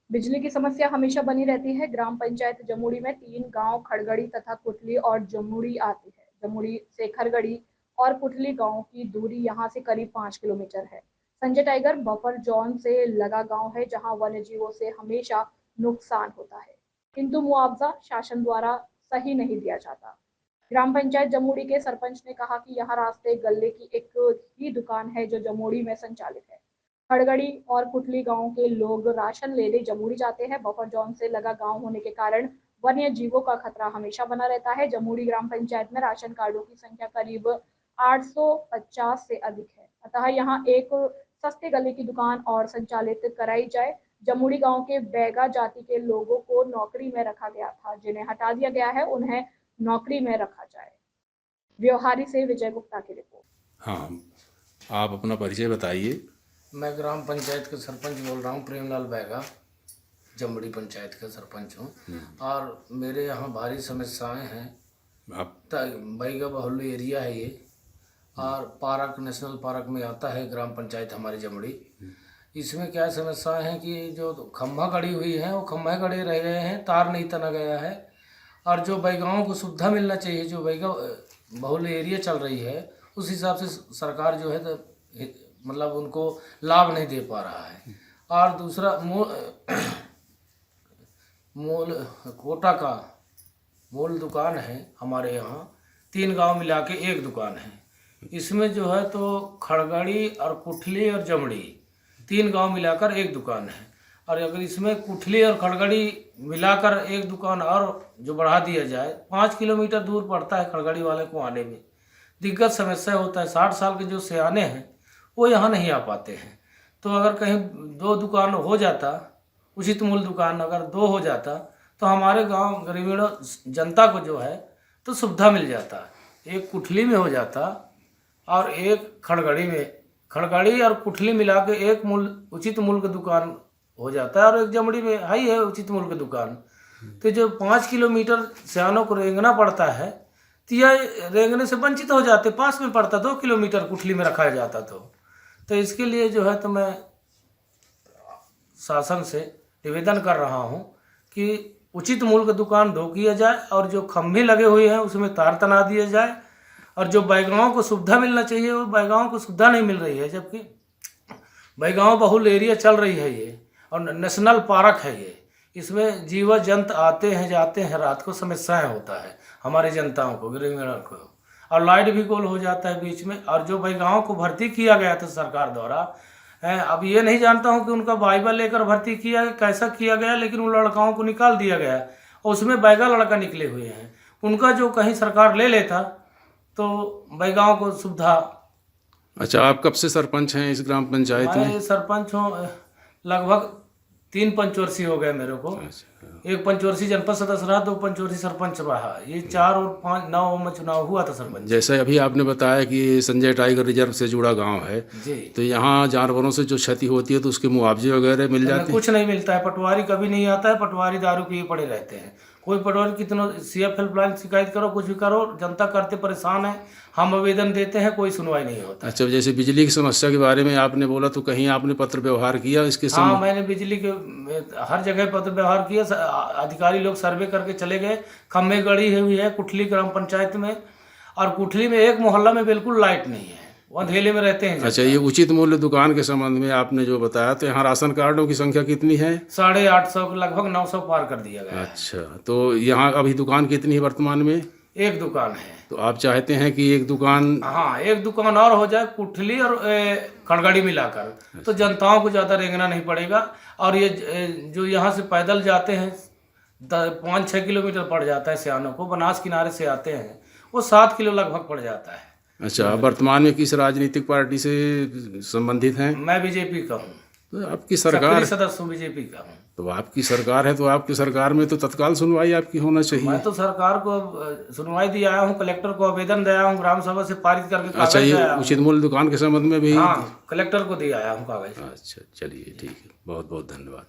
बिजली की समस्या हमेशा बनी रहती है। ग्राम पंचायत जमुड़ी में 3 गांव खड़गड़ी तथा कुठली और जमुड़ी आते हैं। जमुड़ी से खड़गड़ी और कुठली गांव की दूरी यहां से करीब 5 किलोमीटर है। संजय टाइगर बफर जोन से लगा गांव है, जहां वन्य जीवों से हमेशा नुकसान होता है, किंतु मुआवजा शासन द्वारा सही नहीं दिया जाता। ग्राम पंचायत जमुड़ी के सरपंच ने कहा कि यहाँ रास्ते गले की एक ही दुकान है जो जमुड़ी में संचालित है। खड़गड़ी और कुठली गांव के लोग राशन लेने जमुड़ी जाते हैं। बफर जोन से लगा गांव होने के कारण वन्य जीवों का खतरा हमेशा बना रहता है। जमुड़ी ग्राम पंचायत में राशन कार्डों की संख्या करीब 850 से अधिक है, अतः यहाँ एक सस्ते गले की दुकान और संचालित कराई जाए। जमुड़ी गांव के बैगा जाति के लोगों को नौकरी में रखा गया था, जिन्हें हटा दिया गया है, उन्हें नौकरी में रखा जाए। व्यवहारी से विजय गुप्ता की रिपोर्ट। हाँ, आप अपना परिचय बताइए। मैं ग्राम पंचायत के सरपंच बोल रहा हूँ, प्रेमलाल बैगा, जमुड़ी पंचायत का सरपंच हूँ। और मेरे यहाँ भारी समस्याएं हैं। आप बैगा बहुल एरिया है ये, और पार्क नेशनल पार्क में आता है ग्राम पंचायत हमारी जमुड़ी। इसमें क्या समस्याएं हैं कि जो खम्भा गड़ी हुई है वो खम्भे गड़े रह गए हैं, तार नहीं तना गया है, और जो बैगाओं को सुविधा मिलना चाहिए, जो बैगा बहुल एरिया चल रही है, उस हिसाब से सरकार जो है तो मतलब उनको लाभ नहीं दे पा रहा है। और दूसरा मूल कोटा का मूल दुकान है हमारे यहाँ, 3 गांव मिला के एक दुकान है। इसमें जो है तो खड़गड़ी और कुठली और जमुड़ी 3 गांव मिलाकर एक दुकान है, और अगर इसमें कुठली और खड़गड़ी मिलाकर एक दुकान और जो बढ़ा दिया जाए, 5 किलोमीटर दूर पड़ता है खड़गड़ी वाले को आने में, दिक्कत समस्या होता है। 60 साल के जो सियाने हैं वो यहाँ नहीं आ पाते हैं। तो अगर कहीं 2 दुकान हो जाता, उचित मूल्य दुकान अगर 2 हो जाता, तो हमारे गांव ग्रामीण जनता को जो है तो सुविधा मिल जाता। एक कुठली में हो जाता और एक खड़गड़ी में, खड़गड़ी और कुठली मिला के एक उचित मूल्य की दुकान हो जाता है, और एक जमुड़ी में हाई है उचित मूल्य की दुकान। तो जो 5 किलोमीटर सियानों को रेंगना पड़ता है, तो यह रेंगने से वंचित हो जाते। पास में पड़ता, 2 किलोमीटर कुठली में रखा जाता। तो इसके लिए जो है तो मैं शासन से निवेदन कर रहा हूँ कि उचित मूल्य की दुकान 2 किया जाए, और जो खम्भे लगे हुए हैं उसमें तार तना दिया जाए, और जो बैगाओं को सुविधा मिलना चाहिए वो बैगाओं को सुविधा नहीं मिल रही है, जबकि बैगाओं बहुल एरिया चल रही है ये, और नेशनल पार्क है ये। इसमें जीव जंतु आते हैं जाते हैं, रात को समस्याएं होता है हमारी जनताओं को, ग्रामीणों को, और लाइट भी गोल हो जाता है बीच में। और जो बैगाओं को भर्ती किया गया था सरकार द्वारा, अब ये नहीं जानता हूँ कि उनका बाइबल लेकर भर्ती किया कैसा किया गया, लेकिन उन लड़काओं को निकाल दिया गया और उसमें बैगा लड़का निकले हुए हैं। उनका जो कहीं सरकार ले लेता तो बैगाओं को सुविधा। अच्छा, आप कब से सरपंच हैं इस ग्राम पंचायत में? मैं सरपंच हूँ, लगभग 3 पंचवर्षी हो गए मेरे को। अच्छा। 1 पंचवर्षी जनपद सदस्य रहा, 2 पंचवर्षी सरपंच रहा। ये 4 और 5 9 में चुनाव हुआ था सरपंच। जैसे अभी आपने बताया कि संजय टाइगर रिजर्व से जुड़ा गांव है जी, तो यहाँ जानवरों से जो क्षति होती है तो उसके मुआवजे वगैरह मिल जाते हैं? कुछ नहीं मिलता है। पटवारी कभी नहीं आता है, पटवारी दारू पिए पड़े रहते हैं। कोई पटवारी कितना CF हेल्पलाइन शिकायत करो, कुछ भी करो, जनता करते परेशान है। हम आवेदन देते हैं, कोई सुनवाई नहीं होता। अच्छा, जैसे बिजली की समस्या के बारे में आपने बोला, तो कहीं आपने पत्र व्यवहार किया इसके हाँ, मैंने बिजली के हर जगह पत्र व्यवहार किया। अधिकारी लोग सर्वे करके चले गए। खम्भे गड़ी हुई है कुठली ग्राम पंचायत में, और कुठली में एक मोहल्ला में बिल्कुल लाइट नहीं है, वो अंधेले में रहते हैं। अच्छा, ये उचित मूल्य दुकान के संबंध में आपने जो बताया, तो यहाँ राशन कार्डों की संख्या कितनी है? 850, लगभग 900 पार कर दिया गया। अच्छा, तो यहाँ अभी दुकान कितनी है वर्तमान में? एक दुकान है। तो आप चाहते हैं कि एक दुकान? हाँ, एक दुकान और हो जाए कुठली और खड़गड़ी मिलाकर, तो जनताओं को ज़्यादा रेंगना नहीं पड़ेगा। और ये जो यहाँ से पैदल जाते हैं 5-6 किलोमीटर पड़ जाता है सियानों को, बनास किनारे से आते हैं, वो 7 किलो लगभग पड़ जाता है। अच्छा, वर्तमान में किस राजनीतिक पार्टी से संबंधित हैं? मैं बीजेपी का हूँ। तो आपकी सरकार? सदस्य हूँ, बीजेपी का हूँ। तो आपकी सरकार है, तो आपकी सरकार में तो तत्काल सुनवाई आपकी होना चाहिए। मैं तो सरकार को सुनवाई दिया आया हूँ, कलेक्टर को आवेदन दिया हूँ, ग्राम सभा से पारित करके। अच्छा, ये उचित मूल्य दुकान के संबंध में भी? हाँ, कलेक्टर को दिया आया हूँ कागज। अच्छा, चलिए ठीक है, बहुत बहुत धन्यवाद।